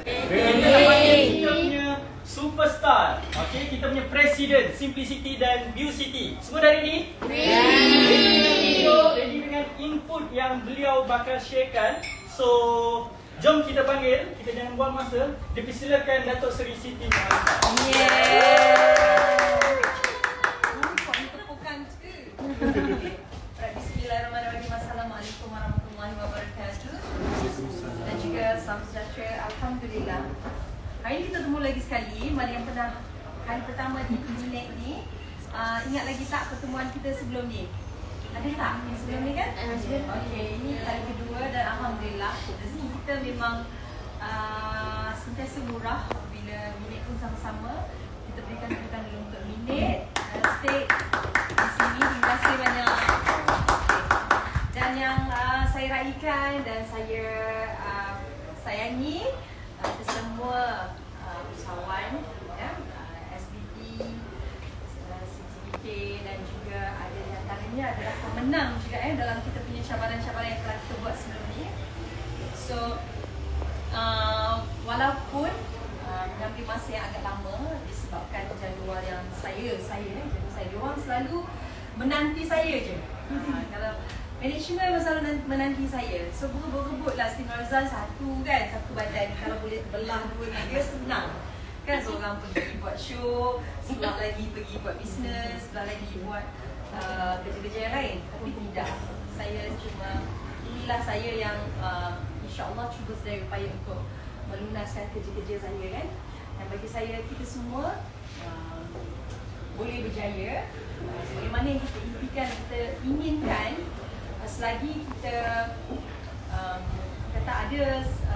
Kita panggil kita punya superstar. Okey, kita punya presiden Simplicity dan Beaucity. Semua dari ni? Ready dengan input yang beliau bakal sharekan. So, jom kita panggil, kita jangan buang masa. Dipersilakan Datuk Seri Siti Nurhaliza. Bismillahirrahmanirrahim. Assalamualaikum warahmatullahi wabarakatuh. Dan juga salam sejahtera. Alhamdulillah. Hari ini kita bertemu lagi sekali. Mana yang pernah hari pertama di Minek ni, ingat lagi tak pertemuan kita sebelum ni? Ada tak yang sebelum ni kan? Okey, ini kali kedua dan Alhamdulillah rezeki kita memang sentiasa murah bila Minek pun sama-sama. Kita berikan tepukan dulu untuk Minek. Stay di sini. Terima kasih banyak. Dan yang saya raikan dan saya sayangi semua usahawan SBT, CCBK dan juga ada di antaranya adalah pemenang juga dalam kita punya cabaran-cabaran yang telah kita buat sebelum ni. So walaupun mengambil masa yang agak lama disebabkan jadual yang saya diorang selalu menanti saya je. Kalau management selalu menanti saya. So berebut-rebutlah Siti Nurhaliza satu badan. Kalau boleh terbelah dua dia senang. Kan seorang pergi buat show, sebelah lagi pergi buat bisnes, sebelah lagi buat kerja-kerja yang lain. Tapi tidak. Saya cuma inilah saya yang insya-Allah cuba sedaya upaya untuk melunaskan kerja-kerja saya kan. Dan bagi saya kita semua boleh berjaya sebagaimana yang kita impikan, kita inginkan selagi kita kata ada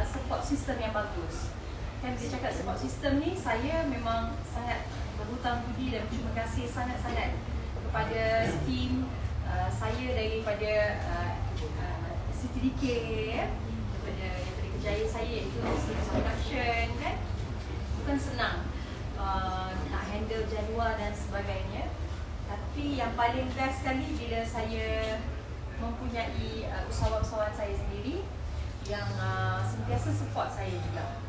support system yang bagus. Kan dia cakap support system ni, saya memang sangat berhutang budi dan berterima kasih sangat-sangat kepada tim saya daripada CTDK daripada kerjaya saya iaitu Siti Production kan. Bukan senang nak handle jadual dan sebagainya. Tapi yang paling best sekali bila saya mempunyai usahawan-usahawan saya sendiri yang sentiasa support saya juga.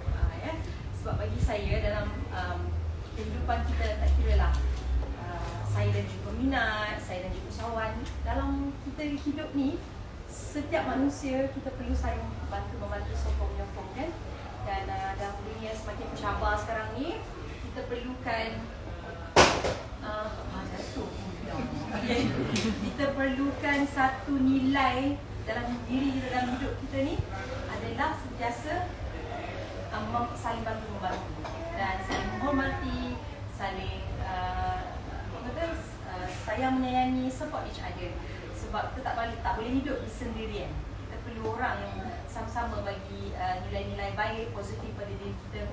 Sebab bagi saya dalam kehidupan kita, tak kira lah saya dan juga peminat, saya dan juga usahawan, dalam kita hidup ni setiap manusia kita perlu saling bantu-membantu, sokong-menyokong kan. Dan dalam dunia semakin mencabar sekarang ni, kita perlukan kita perlukan satu nilai dalam diri kita, dalam hidup kita ni adalah sentiasa saling bantu-membantu dan saling menghormati, saling sayang menyayangi, support each other. Sebab kita tak boleh hidup sendirian. Kita perlu orang yang sama-sama bagi nilai-nilai baik, positif pada diri kita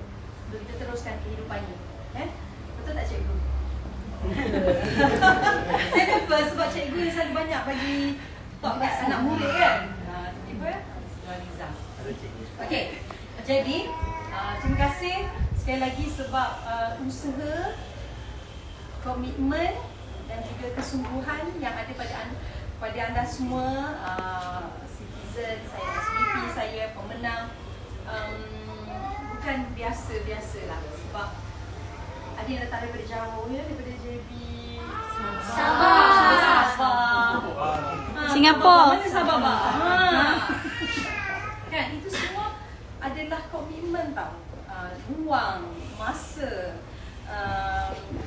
untuk kita teruskan kehidupan ni. Betul tak cikgu? Saya lupa sebab cikgu yang selalu banyak bagi talk kat anak murid kan. Tiba-tiba Nurhaliza. Okey. Jadi terima kasih sekali lagi sebab usaha, komitmen dan juga kesungguhan yang ada pada anda semua, citizen saya, SBP saya, pemenang, bukan biasa-biasalah sebab ada yang datang daripada jauh daripada JB Sabah. Singapura. Mana Sabah? Kan itu semua adalah komitmen tau. Ruang, masa,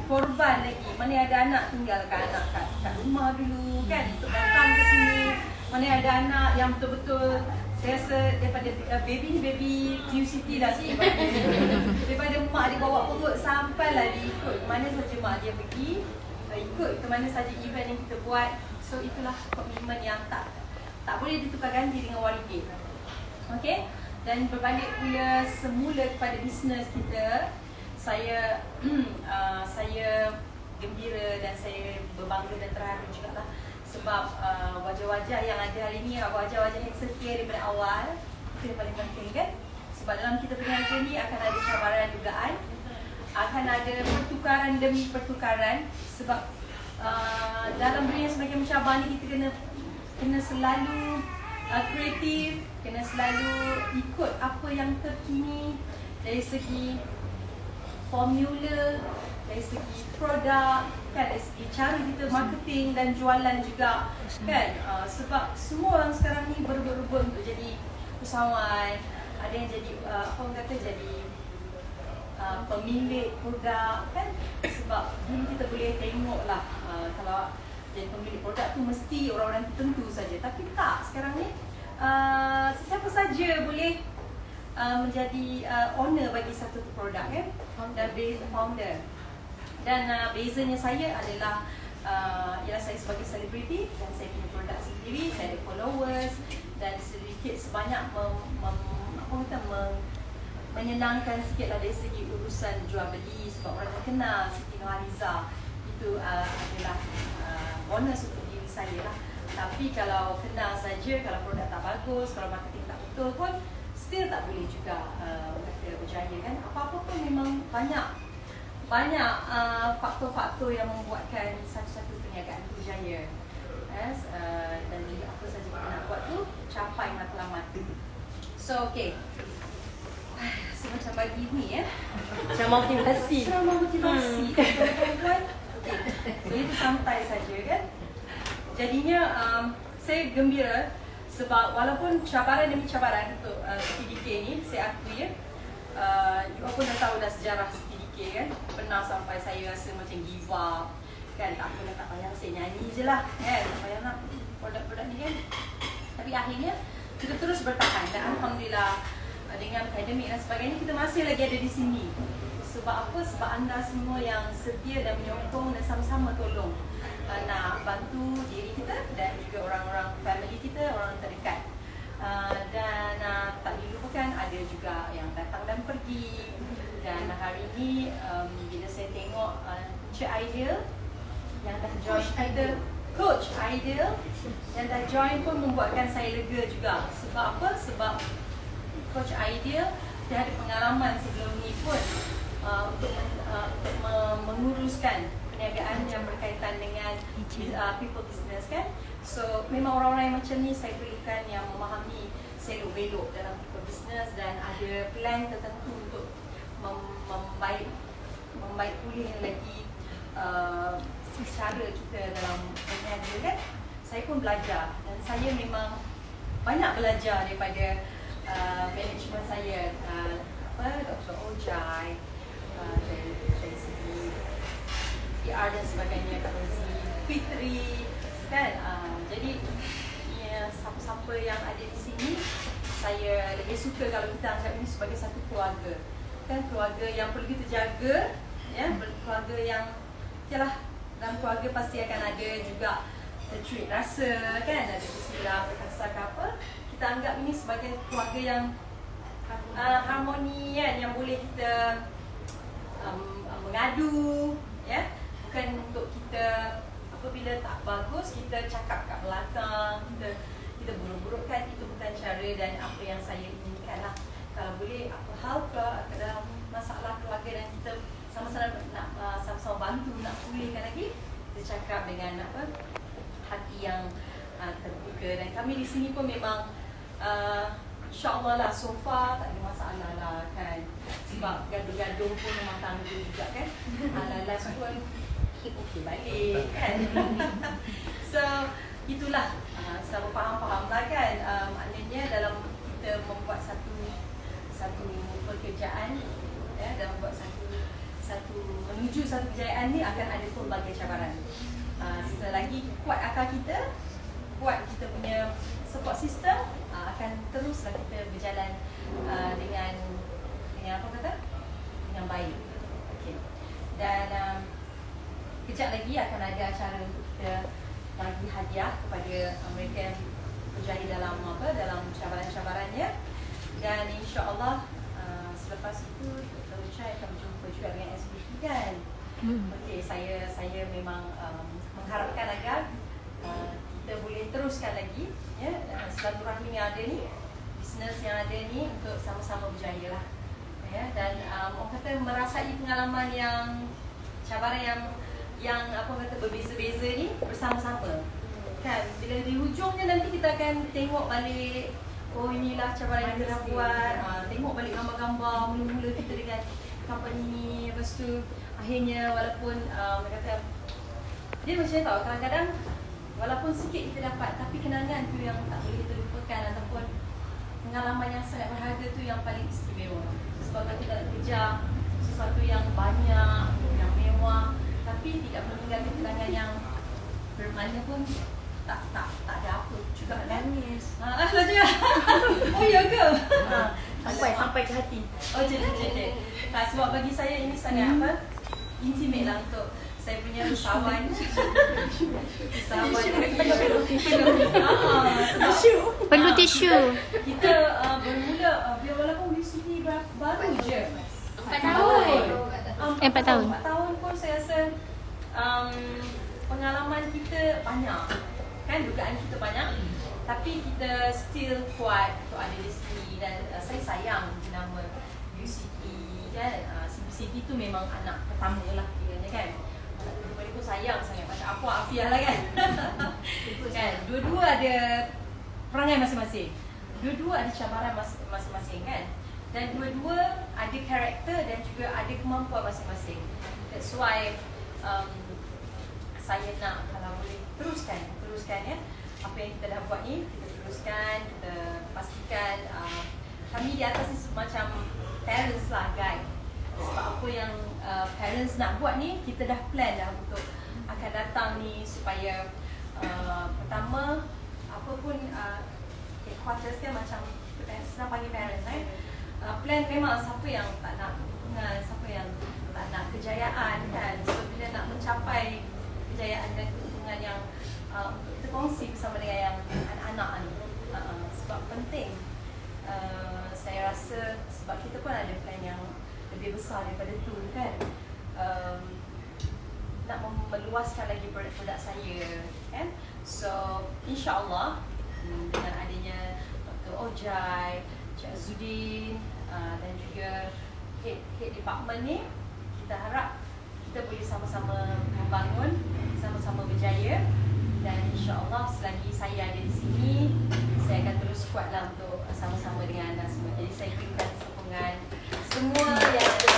korban lagi. Mana ada anak tinggalkan anak kat rumah dulu kan untuk datang ke sini. Mana ada anak yang betul-betul saya rasa daripada baby Beaucity lah sih. Daripada mak dia bawa perut sampailah dia ikut mana saja mak dia pergi, ikut ke mana saja event yang kita buat. So itulah komitmen yang tak boleh ditukar ganti dengan ringgit. Okey. Dan berbalik pula semula kepada bisnes kita, saya gembira dan saya berbangga dan terharu jugalah sebab wajah-wajah yang ada hari ini, wajah-wajah yang setia daripada awal, itu yang paling penting kan. Sebab dalam kita berniaga ni akan ada cabaran dugaan, akan ada pertukaran demi pertukaran. Sebab dalam dunia semakin mencabar ni kita kena selalu kreatif, kena selalu ikut apa yang terkini dari segi formula, dari segi produk, kan, dari segi cara kita marketing dan jualan juga, kan. Sebab semua orang sekarang ni berebut-rebut untuk jadi usahawan, ada yang jadi apa orang kata, jadi pemilik produk, kan. Sebab dulu kita boleh tengok lah, kalau jadi pemilik produk tu mesti orang-orang tertentu saja, tapi tak, sekarang ni sesiapa saja boleh menjadi owner bagi satu produk, kan, dan founder. Dan bezanya saya adalah ialah saya sebagai selebriti dan saya punya produk sendiri, saya ada followers dan sedikit sebanyak menyenangkan sikit lah dari segi urusan jual beli, sebab orang yang kenal Siti Nurhaliza itu adalah bonus untuk diri saya lah. Tapi kalau kenal saja, kalau produk tak bagus, kalau marketing tak betul pun still tak boleh juga kata berjaya, kan. Apa-apa pun memang banyak faktor-faktor yang membuatkan satu-satu perniagaan itu berjaya. Yes, dan juga apa saja kita nak buat tu capai matlamat. So okay, so macam bagi ni ya, Ceramah motivasi. ceramah motivasi tuan-tuan. Okay, so itu santai saja, kan. Jadinya saya gembira sebab walaupun cabaran demi cabaran untuk PDK ni, saya akui ya, you pun dah tahu dah sejarah PDK, kan. Pernah sampai saya rasa macam give up, kan. Tak payah saya nyanyi je lah, kan. Tak payah nak produk-produk ni, kan. Tapi akhirnya kita terus bertahan dan Alhamdulillah dengan akademik dan sebagainya kita masih lagi ada di sini. Sebab apa? Sebab anda semua yang setia dan menyokong dan sama-sama tolong nak bantu diri kita dan juga orang-orang family kita, orang terdekat. Dan tak dilupakan ada juga yang datang dan pergi. Dan hari ini bila saya tengok Encik Aidil yang dah join kita, Coach Aidil yang dah join pun membuatkan saya lega juga. Sebab apa? Sebab Coach Aidil dia ada pengalaman sebelum ni pun untuk menguruskan perniagaan yang berkaitan dengan people business, kan. So memang orang-orang yang macam ni saya perlukan yang memahami selok-belok dalam people business dan ada plan tertentu untuk membaik pulih lagi cara kita dalam berniaga, kan. Saya pun belajar dan saya memang banyak belajar daripada manajemen saya, Dr. Ojai, dari segi PR dan sebagainya, Kak Rozi, Fitri, kan. Jadi ya, siapa-siapa yang ada di sini, saya lebih suka kalau kita anggap ini sebagai satu keluarga, kan. Keluarga yang perlu kita jaga, ya. Keluarga yang yalah, dalam keluarga pasti akan ada juga treat rasa, kan. Ada istilah perkasa ke apa. Kita anggap ini sebagai keluarga yang harmoni, kan, yang boleh kita mengadu, ya. Bukan untuk kita apabila tak bagus kita cakap kat belakang, kita buruk-burukkan. Itu bukan cara dan apa yang saya inginkan lah. Kalau boleh apa hal ke dalam masalah keluarga dan kita sama-sama nak sama-sama bantu nak pulihkan lagi, kita cakap dengan apa hati yang terbuka. Dan kami di sini pun memang InsyaAllah lah, so far tak ada masalah lah, kan. Sebab gaduh-gaduh pun memang tangguh juga, kan. Last pun okey balik, kan. So itulah, sama faham-faham lah, kan. Maknanya dalam kita membuat satu pekerjaan, ya, dalam membuat menuju satu kejayaan ni akan ada pelbagai cabaran. Selagi kuat akal kita, kuat kita punya support system, akan teruslah kita berjalan dengan apa kata? Dengan baik. Okey. Dan kejap lagi akan ada acara untuk kita bagi hadiah kepada mereka yang berjaya dalam cabaran-cabarannya. Dan insya-Allah selepas itu Dr. Uchai akan berjumpa juga dengan SPP, kan. Okey, saya memang mengharapkan agar kita boleh teruskan lagi, ya, silaturahmi yang ada ni, bisnes yang ada ni untuk sama-sama berjaya lah, ya. Dan orang kata merasai pengalaman yang cabaran yang apa kata berbeza-beza ni bersama-sama, kan. Bila di hujungnya nanti kita akan tengok balik, oh inilah cabaran yang kita dah buat. Tengok balik gambar-gambar mula-mula kita dengan company ni. Lepas tu akhirnya walaupun dia kata dia macam tahu kadang-kadang walaupun sikit kita dapat tapi kenangan tu yang tak boleh kita lupakan ataupun pengalaman yang sangat berharga tu yang paling istimewa. Sebab kalau kita nak kejar sesuatu yang banyak, yang mewah tapi tidak meninggalkan kenangan yang bermakna pun tak ada apa juga nangis. Saja. Oh ya ke? Sampai ke hati. Oh jadi. Sebab bagi saya ini sangat intimate lah untuk saya punya usahawan. Perlu tisu. Kita bermula biar walaupun UCT baru je 4 tahun. 4 tahun. 4 tahun pun saya rasa pengalaman kita banyak. Kan dugaan kita banyak. Tapi kita still kuat untuk ada di sini. Dan saya sayang nama UCT kan. CBCT tu memang anak pertama lah kiranya kan. Mereka pun sayang sangat macam Afwa Afiah lah kan. Kan, dua-dua ada perangai masing-masing. Dua-dua ada cabaran masing-masing kan. Dan dua-dua ada karakter dan juga ada kemampuan masing-masing. That's why saya nak kalau boleh teruskan ya. Apa yang kita dah buat ni, kita teruskan, kita pastikan kami di atas ni macam parents lah guide. Sebab apa yang parents nak buat ni, kita dah plan dah untuk akan datang ni supaya pertama apa pun headquarters kan macam senang panggil parents plan memang siapa yang tak nak dukungan, siapa yang tak nak kejayaan kan. So bila nak mencapai kejayaan dan keuntungan yang kita kongsi bersama dengan yang anak-anak ni sebab penting. Saya rasa sebab kita pun ada plan yang lebih besar daripada tu kan. Nak meluaskan lagi produk saya kan. So insyaAllah dengan adanya Dr. Ojai, Cik Azudin dan juga head department ni, kita harap kita boleh sama-sama membangun, sama-sama berjaya. Dan insyaAllah selagi saya ada di sini, saya akan terus kuatlah untuk sama-sama dengan anda semua. Jadi saya berikan sokongan semua yang ada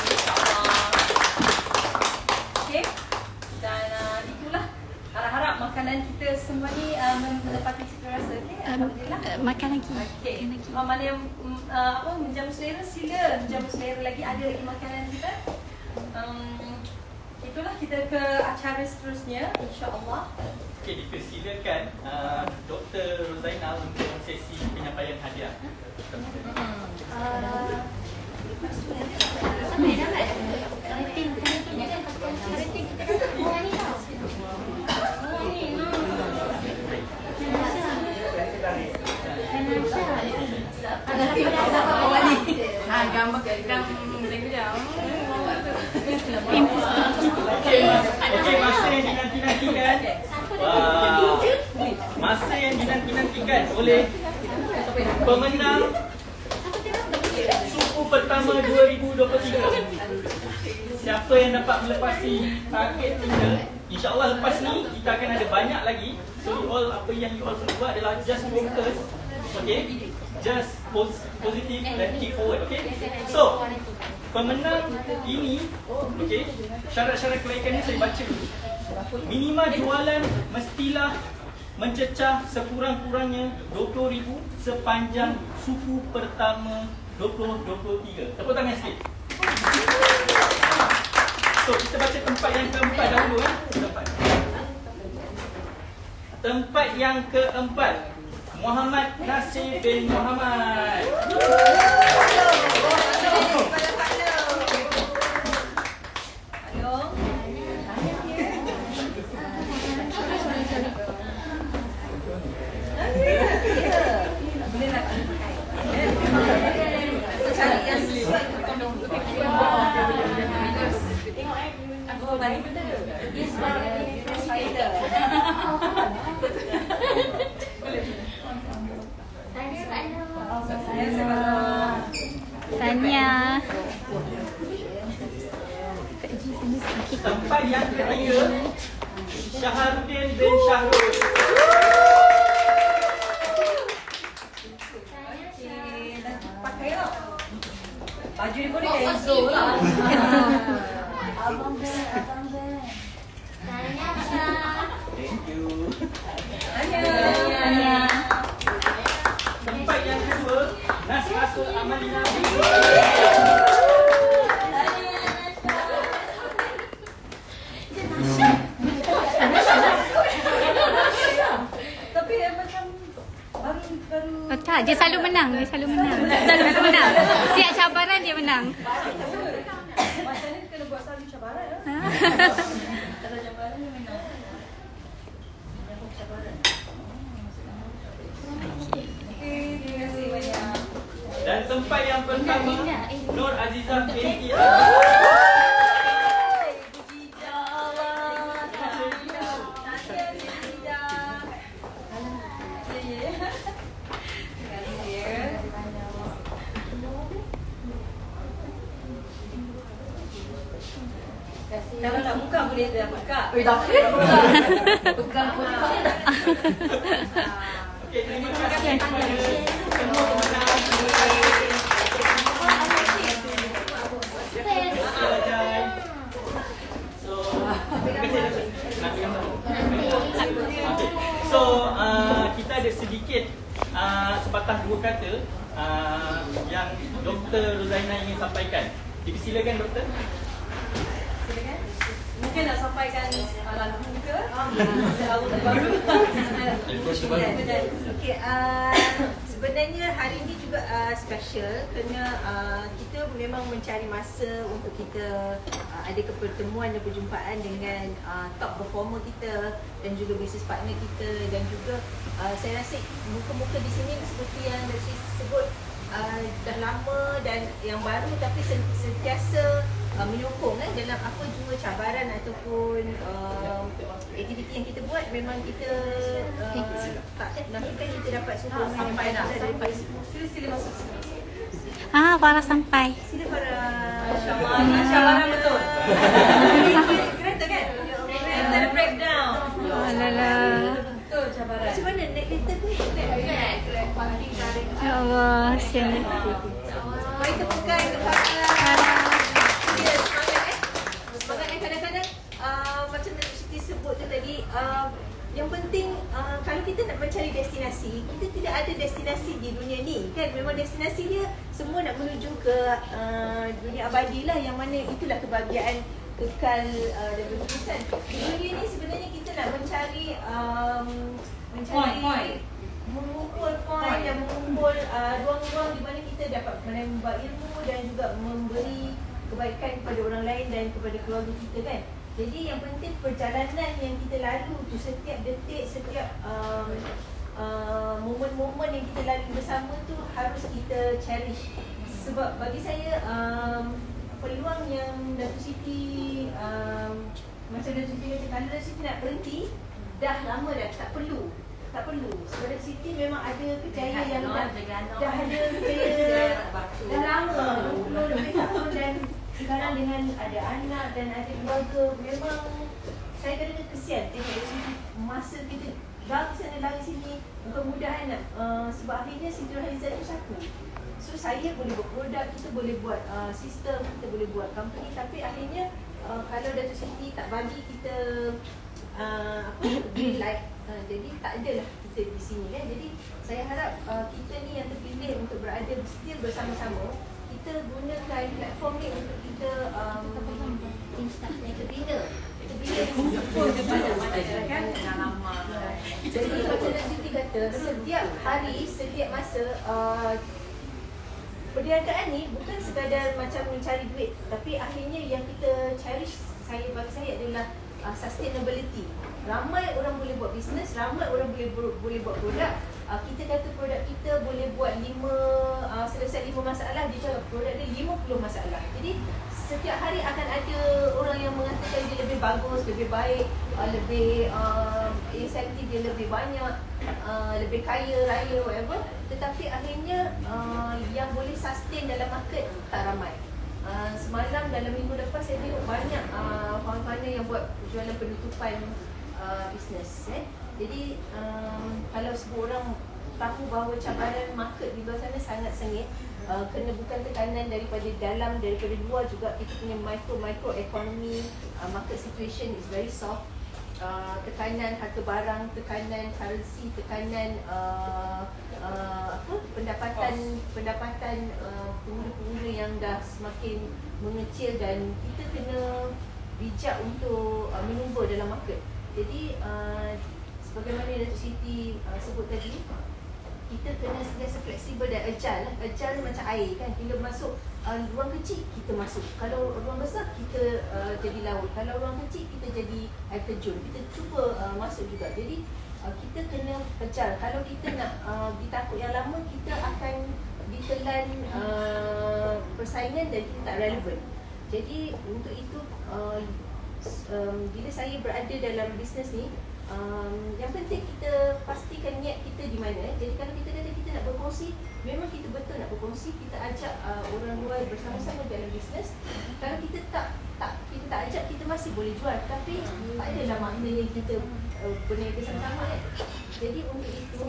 insyaAllah. Okay. Dan itulah harap-harap makanan kita semua ni menepati cita rasa. Okay. Alhamdulillah. Makan lagi. Okay. Mana yang menjamu selera, sila menjamu selera lagi. Ada lagi makanan kita. Itulah kita ke acara seterusnya insyaAllah. Okey, dipersilakan Dr. Rozainal untuk sesi penyampaian hadiah. Okey, masa yang dinanti-nantikan. Masa yang dinanti-nantikan oleh pemenang suku pertama 2023. Siapa yang dapat melepasi target kita, insyaAllah lepas ni kita akan ada banyak lagi. So you all, apa yang you all perlu buat adalah just focus. Okay, just positive dan keep forward. Okay, so pemenang ini, okay, syarat-syarat kelaikannya saya baca dulu. Minima jualan mestilah mencecah sekurang-kurangnya 20,000 sepanjang suku pertama 2023. Tepuk tangan sikit. So kita baca tempat yang keempat dahulu Tempat yang keempat, Muhammad Nasir bin Muhammad. Tanya. Tempat yang ketiga, Syaharuddin bin Syahrul. Baju ni pun dia Enzo lah. Abang Ben, Abang Ben. Thank you. Tanya. Tempat yang kedua, Nas Rasul Amalina. Tapi macam baru Oh, tak, dia selalu menang. Dia selalu menang. Selalu menang. Siap cabaran dia menang. macam ni kena buat selalu cabaran lah. Kalau cabaran ni memang. Cabaran. Okey, terima kasih banyak. Dan tempat yang pertama, Nur Azizah binti Kalau tak buka boleh dah buka. Pegang pun. Okey, terima kasih kepada semua pemenang. So, kita ada sedikit sepatah dua kata yang Dr. Rozaina ingin sampaikan. Dipersilakan doktor. Silakan. Mungkin nak sampaikan lagu ke? Lagu terbaru. Okey, sebenarnya hari ini juga special kerana kita memang mencari masa untuk kita ada pertemuan dan perjumpaan dengan top performer kita dan juga business partner kita, dan juga saya rasa muka-muka di sini seperti yang Dr. sebut dah lama dan yang baru, tapi sentiasa menyokong dalam apa jua cabaran ataupun aktiviti yang kita buat. Memang kita tak nafikan kita dapat sokongan Sampai dah. daripada Sila masuk sini. Farah sampai. sila para Cabaran betul. Kereta kan? Kereta breakdown. Alah. Betul cabaran. macam mana naik kereta tu? Ya Allah, sian. Mari tepukan kepada dia semangat semangat. Kadang-kadang macam Datuk Siti sebut tu tadi, yang penting kalau kita nak mencari destinasi, kita tidak ada destinasi di dunia ni kan. Memang destinasi dia semua nak menuju ke dunia abadi lah, yang mana itulah kebahagiaan kekal dan berterusan. Di dunia ni sebenarnya kita nak mencari Point. mengumpul poin dan mengumpul ruang-ruang di mana kita dapat menambah ilmu dan juga memberi kebaikan kepada orang lain dan kepada keluarga kita kan. Jadi yang penting perjalanan yang kita lalu tu, setiap detik, setiap momen-momen yang kita lalui bersama tu harus kita cherish. Sebab bagi saya peluang yang Datuk Siti macam Datuk Siti kata, kalau Datuk Siti nak berhenti dah lama dah, tak perlu. Sebab Datuk Siti memang ada kejayaan yang dah ada kejayaan dah lama, 20 lebih tahun, dan sekarang dengan ada anak dan ada keluarga, memang saya kadang-kadang kesian tengok Datuk Siti masa kita lari sana lari sini, bukan mudah nak sebab akhirnya Siti Nurhaliza itu satu. So saya boleh buat produk, kita boleh buat sistem, kita boleh buat company, tapi akhirnya kalau Datuk Siti tak bagi kita green light, jadi tak adalah kita di sini kan. Jadi saya harap kita ni yang terpilih untuk berada still bersama-sama, kita gunakan platform ni untuk kita kita bina pun kepada masyarakat. Jadi macam Datuk Siti kata, setiap hari, setiap masa perniagaan ni bukan sekadar macam mencari duit, tapi akhirnya yang kita cherish, bagi saya adalah sustainability. Ramai orang boleh buat bisnes, ramai orang boleh buat produk. Kita kata produk kita boleh buat selesai 5 masalah, dia cakap produk dia 50 masalah. Jadi setiap hari akan ada orang yang mengatakan dia lebih bagus, lebih baik, lebih insentif dia lebih banyak, lebih kaya raya, whatever. Tetapi akhirnya yang boleh sustain dalam market tak ramai. Semalam dalam minggu lepas saya tengok banyak kawan-kawan yang buat jualan penutupan bisnes. Jadi kalau sebuah orang tahu bahawa cabaran market di luar sana sangat sengit, kena bukan tekanan daripada dalam, daripada luar juga. Kita punya micro economy, market situation is very soft. Tekanan harga barang, tekanan currency, tekanan pendapatan pengguna-pengguna yang dah semakin mengecil, dan kita kena bijak untuk menumbuh dalam market. Jadi sebagaimana Datuk Siti sebut tadi, kita kena sentiasa fleksibel dan agile. Agile macam air kan, bila masuk ruang kecil kita masuk, kalau ruang besar kita jadi laut, kalau ruang kecil kita jadi air terjun, kita cuba masuk juga. Jadi kita kena agile. Kalau kita nak ditakut yang lama, kita akan ditelan persaingan dan kita tak relevan. Jadi untuk itu bila saya berada dalam bisnes ni, yang penting kita pastikan niat kita di mana. Jadi kalau kita kata kita nak berkongsi, memang kita betul nak berkongsi, kita ajak orang luar bersama-sama dalam bisnes. Kalau kita tak ajak, kita masih boleh jual, tapi tak adalah maknanya kita berniaga sama-sama kan. Jadi untuk itu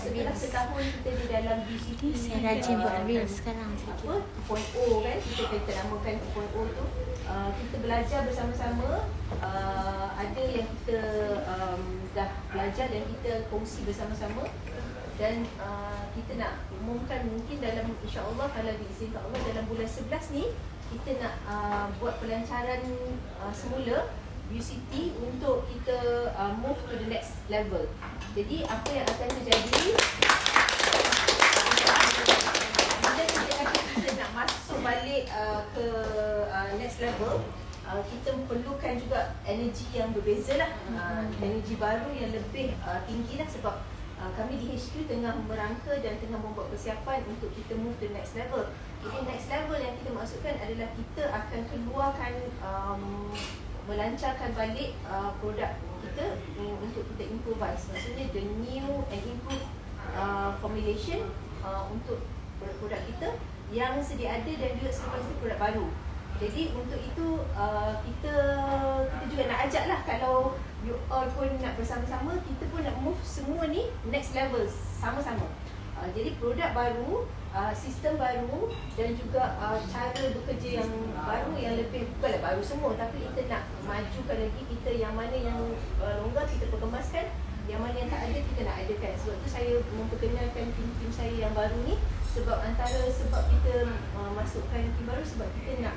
setelah setahun kita di dalam BCT, Saya rajin buat reel sekarang apa 2.0 kan, kita namakan 2.0 tu, kita belajar bersama-sama. Ada yang kita dah belajar dan kita kongsi bersama-sama, dan kita nak umumkan mungkin dalam, insya-Allah kalau diizinkan Allah, dalam bulan 11 ni kita nak buat pelancaran semula UCT untuk kita move to the next level. Jadi apa yang akan terjadi bila kita kata kita nak masuk balik ke next level, kita perlukan juga energi yang berbeza lah, energi baru yang lebih tinggi lah, sebab kami di HQ tengah merangka dan tengah membuat persiapan untuk kita move to next level. Jadi next level yang kita maksudkan adalah kita akan keluarkan, melancarkan balik produk kita untuk kita improvise. Maksudnya the new and improved formulation untuk produk kita yang sedia ada, dan juga selepas itu produk baru. Jadi untuk itu kita juga nak ajak lah, kalau you all pun nak bersama-sama, kita pun nak move semua ni next level sama-sama. Jadi produk baru, sistem baru, dan juga cara bekerja yang baru, yang lebih, bukanlah baru semua, tapi kita nak majukan lagi. Kita yang mana yang longgar kita perkemaskan, yang mana yang tak ada kita nak adakan. Sebab tu saya memperkenalkan tim saya yang baru ni, sebab sebab kita masukkan tim baru, sebab kita nak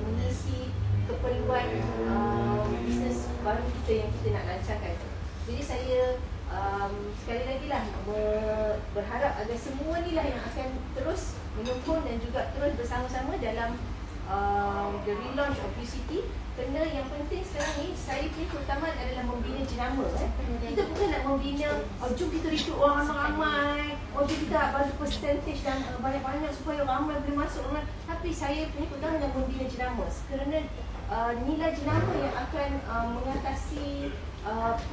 mengisi keperluan bisnes baru kita yang kita nak lancarkan. Jadi saya sekali lagi lah berharap agar semua ni lah yang akan terus menyokong dan juga terus bersama-sama dalam the relaunch of UCT. Kerana yang penting sekarang ni, saya punya keutamaan adalah membina jenama. Kita bukan nak membina, jom kita recruit orang ramai-ramai, jom kita bagi percentage dan banyak-banyak supaya ramai boleh masuk. Tapi saya punya keutamaan adalah membina jenama. Kerana nilai jenama yang akan mengatasi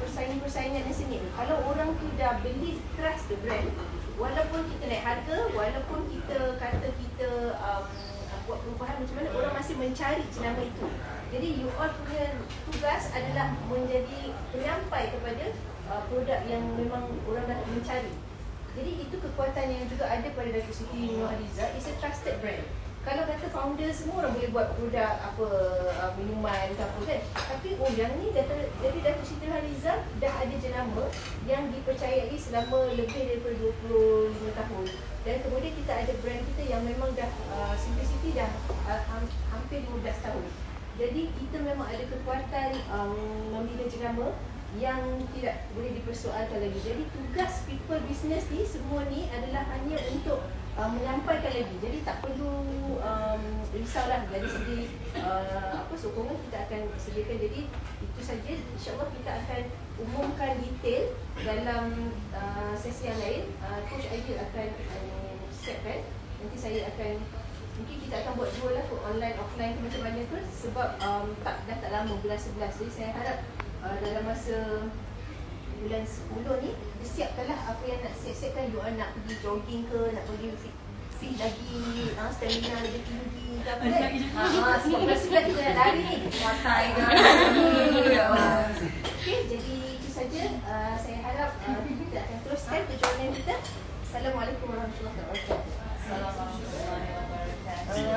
persaingan-persaingan yang sengit. Kalau orang tu dah beli, trust the brand, walaupun kita naik harga, walaupun kita kata kita buat perubahan macam mana, orang masih mencari jenama itu. Jadi you all punya tugas adalah menjadi penyampai kepada produk yang memang orang dah mencari. Jadi itu kekuatan yang juga ada pada Datuk Siti Nurhaliza. It's a trusted brand. Kalau kata founder semua orang boleh buat produk apa minuman ke apa kan, tapi yang ni dari Datuk Siti Nurhaliza dah ada jenama yang dipercayai selama lebih daripada 25 tahun. Dan kemudian kita ada brand kita yang memang dah Simplicity dah hampir 15 tahun. Jadi kita memang ada kekuatan membina jenama yang tidak boleh dipersoalkan lagi. Jadi tugas people business ni, semua ni adalah hanya untuk menyampaikan lagi. Jadi tak perlu risaulah dari segi sokongan kita akan sediakan. Jadi itu saja, insya-Allah kita akan umumkan detail dalam sesi yang lain. Coach Aidil akan setkan. Nanti saya akan, mungkin kita akan buat dua lah, online offline ke macam mana tu, sebab dah tak lama, bulan 11. Jadi saya harap dalam masa bulan 10 ni siapkanlah apa yang nak siapkan. You all nak pergi jogging ke, nak pergi fit lagi, stamina lebih tinggi ke apa kan. Sebab bulan 11 kita nak lari ni, matai ke. Okay, jadi itu saja. Saya harap kita akan teruskan perjuangan kita. Assalamualaikum warahmatullahi wabarakatuh.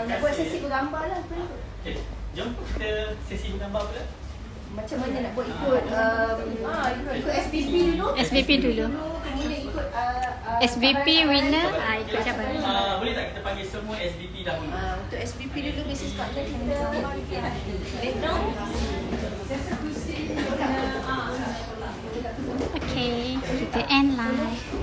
Nak buat sesi bergambar lah. Okay, jom kita sesi bergambar pula. Macam mana nak buat ikut ikut SBP dulu. SBP dulu. Kemudian ikut SBP winner, ikut cabaran. Boleh tak kita panggil semua SBP dahulu? Untuk SBP dulu basis partner kita background. Okay, kita end live.